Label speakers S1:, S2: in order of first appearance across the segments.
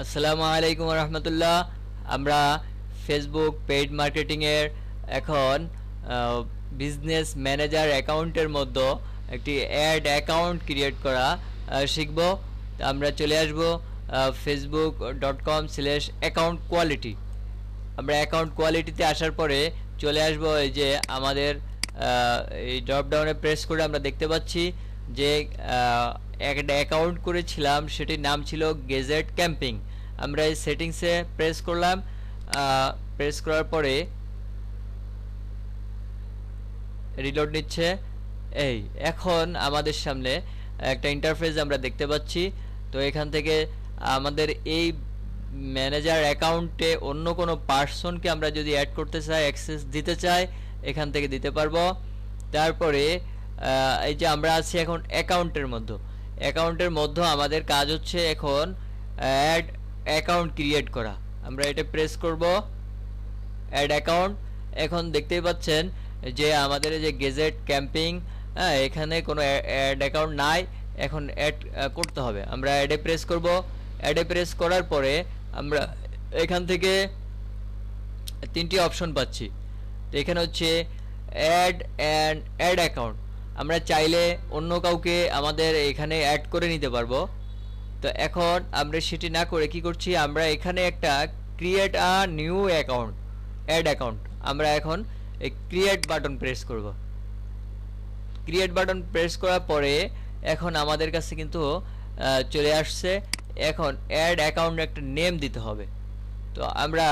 S1: আসসালামু আলাইকুম রহমতুল্লাহ। আমরা ফেসবুক পেইড মার্কেটিংয়ের এখন বিজনেস ম্যানেজার অ্যাকাউন্টের মধ্যে একটি অ্যাড অ্যাকাউন্ট ক্রিয়েট করা শিখব। আমরা চলে আসব facebook.com/অ্যাকাউন্ট কোয়ালিটি। আমরা অ্যাকাউন্ট কোয়ালিটিতে আসার পরে চলে আসব এই যে আমাদের এই ড্রপডাউনে প্রেস করে আমরা দেখতে পাচ্ছি যে একটা অ্যাকাউন্ট করেছিলাম, সেটির নাম ছিল গেজেট ক্যাম্পিং। আমরা এই সেটিংসে প্রেস করলাম। প্রেস করার পরে রিলোড নিচ্ছে। এই এখন আমাদের সামনে একটা ইন্টারফেস আমরা দেখতে পাচ্ছি। তো এখান থেকে আমাদের এই ম্যানেজার অ্যাকাউন্টে অন্য কোনো পার্সনকে আমরা যদি অ্যাড করতে চাই, অ্যাক্সেস দিতে চাই, এখান থেকে দিতে পারবো। তারপরে এই যে আমরা আছি এখন অ্যাকাউন্টের মধ্যে আমাদের কাজ হচ্ছে এখন অ্যাড অ্যাকাউন্ট ক্রিয়েট করা। আমরা এটা প্রেস করব, অ্যাড অ্যাকাউন্ট। এখন দেখতেই পাচ্ছেন যে আমাদের এই যে গেজেট ক্যাম্পিং, এখানে কোনো অ্যাড অ্যাকাউন্ট নাই, এখন অ্যাড করতে হবে। আমরা অ্যাডে প্রেস করব। অ্যাডে প্রেস করার পরে আমরা এখান থেকে তিনটি অপশন পাচ্ছি। তো এখানে হচ্ছে অ্যাড অ্যাকাউন্ট। আমরা চাইলে অন্য কাউকে আমাদের এখানে অ্যাড করে নিতে পারবো। তো এখন আমরা সেটি না করে কি করছি, আমরা এখানে একটা create a new account, add account, আমরা এখন এই ক্রিয়েট বাটন প্রেস করব। ক্রিয়েট বাটন প্রেস করার পরে এখন আমাদের কাছে কিন্তু চলে আসছে। এখন অ্যাড অ্যাকাউন্ট একটা নেম দিতে হবে। তো আমরা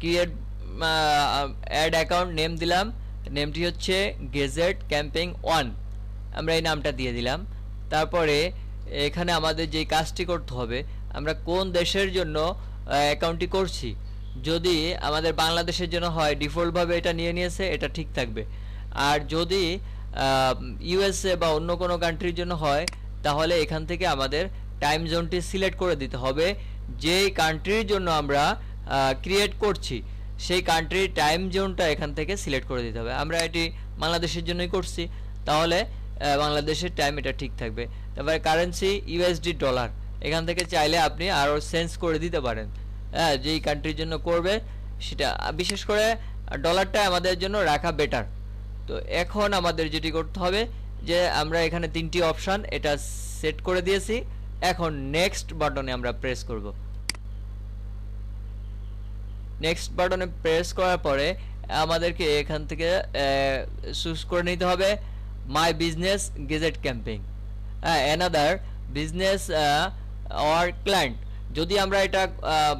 S1: ক্রিয়েট অ্যাড অ্যাকাউন্ট নেম দিলাম। নেমটি হচ্ছে গেজেট ক্যাম্পিং 1। আমরা এই নামটা দিয়ে দিলাম। তারপরে এখানে আমাদের যে কাজটি করতে হবে, আমরা কোন দেশের জন্য অ্যাকাউন্টটি করছি। যদি আমাদের বাংলাদেশের জন্য হয়, ডিফল্টভাবে এটা নিয়ে নিয়েছে, এটা ঠিক থাকবে। আর যদি ইউএসএ বা অন্য কোনো কান্ট্রির জন্য হয়, তাহলে এখান থেকে আমাদের টাইম জোনটি সিলেক্ট করে দিতে হবে। যেই কান্ট্রির জন্য আমরা ক্রিয়েট করছি সেই কান্ট্রির টাইম জোনটা এখান থেকে সিলেক্ট করে দিতে হবে। আমরা এটি বাংলাদেশের জন্যই করছি, তাহলে বাংলাদেশের টাইম এটা ঠিক থাকবে। তারপরে কারেন্সি ইউএসডি ডলার, এখান থেকে চাইলে আপনি আরও চেঞ্জ করে দিতে পারেন। যেই কান্ট্রির জন্য করবে সেটা, বিশেষ করে ডলারটা আমাদের জন্য রাখা বেটার। তো এখন আমাদের যেটি করতে হবে যে আমরা এখানে তিনটি অপশান এটা সেট করে দিয়েছি। এখন নেক্সট বাটনে আমরা প্রেস করব। নেক্সট বাটনে প্রেস করার পরে আমাদেরকে এখান থেকে চুজ করে নিতে হবে my business gadget camping, another business or client. যদি আমরা এটা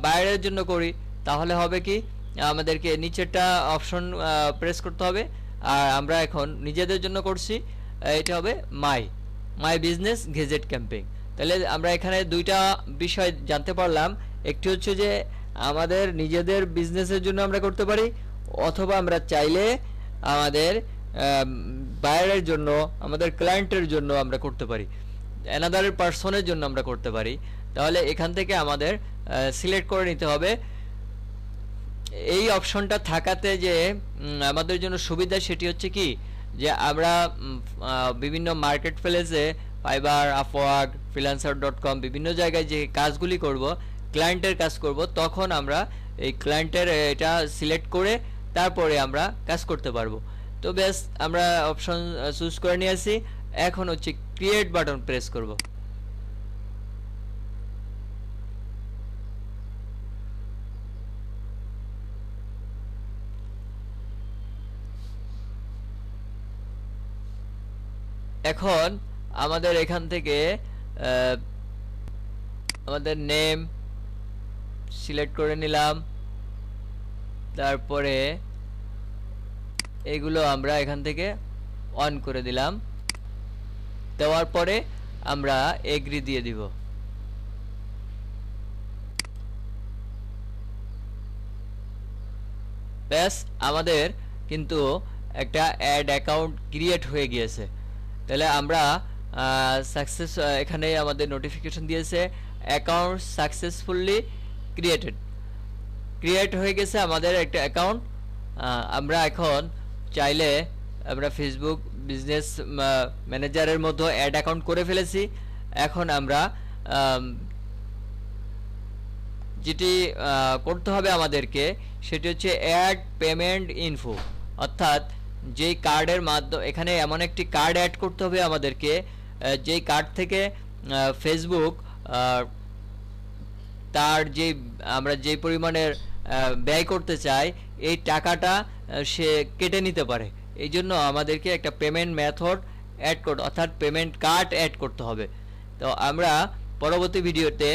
S1: বাইরের জন্য করি তাহলে হবে কি, আমাদেরকে নিচেরটা অপশন প্রেস করতে হবে। আর আমরা এখন নিজেদের জন্য করছি, এটা হবে মাই বিজনেস গেজেট ক্যাম্পিং। তাহলে আমরা এখানে দুইটা বিষয় জানতে পারলাম। একটি হচ্ছে যে আমাদের নিজেদের বিজনেসের জন্য আমরা করতে পারি, অথবা আমরা চাইলে আমাদের বাইরের জন্য, আমাদের ক্লায়েন্টের জন্য আমরা করতে পারি, অ্যানাদার পার্সনের জন্য আমরা করতে পারি। তাহলে এখান থেকে আমাদের সিলেক্ট করে নিতে হবে। এই অপশনটা থাকাতে যে আমাদের জন্য সুবিধা সেটি হচ্ছে কি, যে আমরা বিভিন্ন মার্কেট প্লেসে ফাইবার, আপওয়ার্ক, ফ্রিল্যান্সার.com বিভিন্ন জায়গায় যে কাজগুলি করব, ক্লায়েন্টের কাজ করব, তখন আমরা এই ক্লায়েন্টের এটা সিলেক্ট করে তারপরে আমরা কাজ করতে পারবো। তো বেশ, আমরা অপশন চুজ করে নিয়েছি। এখন হচ্ছে ক্রিয়েট বাটন প্রেস করব। এখন আমাদের এখান থেকে আমাদের নেম সিলেক্ট করে নিলাম। তারপরে এগুলো আমরা এখান থেকে অন করে দিলাম। দেওয়ার পরে আমরা এগ্রি দিয়ে দিব। ব্যাস, আমাদের কিন্তু একটা অ্যাড অ্যাকাউন্ট ক্রিয়েট হয়ে গিয়েছে। তাহলে আমরা সাকসেস, এখানে আমাদের নোটিফিকেশন দিয়েছে অ্যাকাউন্ট সাকসেসফুলি ক্রিয়েট হয়ে গেছে আমাদের একটা অ্যাকাউন্ট। আমরা এখন চাইলে আমরা ফেসবুক বিজনেস ম্যানেজারের মধ্যে অ্যাড অ্যাকাউন্ট করে ফেলেছি। এখন আমরা যেটি করতে হবে আমাদেরকে সেটি হচ্ছে অ্যাড পেমেন্ট ইনফো, অর্থাৎ যেই কার্ডের মাধ্যমে এখানে এমন একটি কার্ড অ্যাড করতে হবে আমাদেরকে, যেই কার্ড থেকে ফেসবুক তার যে আমরা যে পরিমাণের ব্যয় করতে চাই এই টাকাটা সে কেটে নিতে পারে। এই জন্য আমাদেরকে একটা পেমেন্ট মেথড অ্যাড করতে, অর্থাৎ পেমেন্ট কার্ড অ্যাড করতে হবে। তো আমরা পরবর্তী ভিডিওতে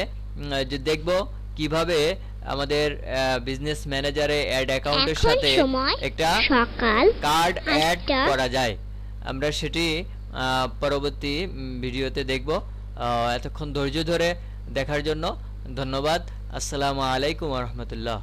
S1: যে দেখব কিভাবে আমাদের বিজনেস ম্যানেজারে অ্যাড অ্যাকাউন্টের সাথে একটা কার্ড অ্যাড করা যায়। আমরা সেটি পরবর্তী ভিডিওতে দেখব। এতক্ষণ ধৈর্য ধরে দেখার জন্য ধন্যবাদ। আসসালামু আলাইকুম ওয়া রাহমাতুল্লাহ।